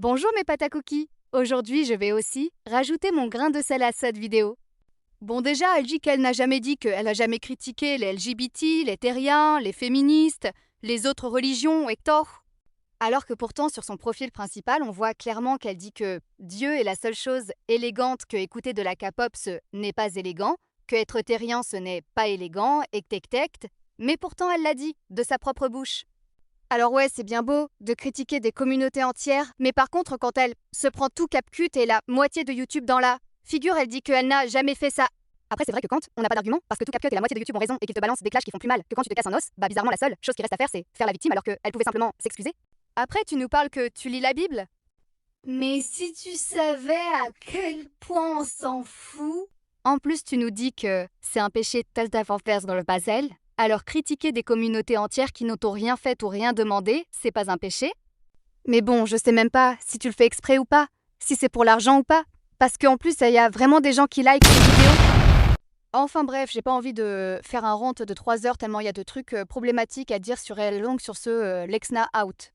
Bonjour mes pâtes à cookies. Aujourd'hui, je vais aussi rajouter mon grain de sel à cette vidéo. Bon déjà, elle dit qu'elle n'a jamais dit qu'elle a jamais critiqué les LGBT, les terriens, les féministes, les autres religions, Hector. Alors que pourtant, sur son profil principal, on voit clairement qu'elle dit que Dieu est la seule chose élégante que écouter de la K-pop ce n'est pas élégant, que être terrien ce n'est pas élégant, et tect. Mais pourtant, elle l'a dit, de sa propre bouche. Alors ouais, c'est bien beau de critiquer des communautés entières, mais par contre, quand elle se prend tout CapCut et la moitié de YouTube dans la figure, elle dit qu'elle n'a jamais fait ça. Après, c'est vrai que quand on n'a pas d'argument, parce que tout CapCut et la moitié de YouTube ont raison et qu'ils te balancent des clashs qui font plus mal que quand tu te casses un os, bah bizarrement, la seule chose qui reste à faire, c'est faire la victime alors qu'elle pouvait simplement s'excuser. Après, tu nous parles que tu lis la Bible. Mais si tu savais à quel point on s'en fout. En plus, tu nous dis que c'est un péché tel faire dans le Basel. Alors critiquer des communautés entières qui n'ont rien fait ou rien demandé, c'est pas un péché? Mais bon, je sais même pas si tu le fais exprès ou pas, si c'est pour l'argent ou pas. Parce qu'en plus, il y a vraiment des gens qui likent les vidéos. Enfin bref, j'ai pas envie de faire un rant de 3 heures tellement il y a de trucs problématiques à dire sur elle longue sur ce Lexna out.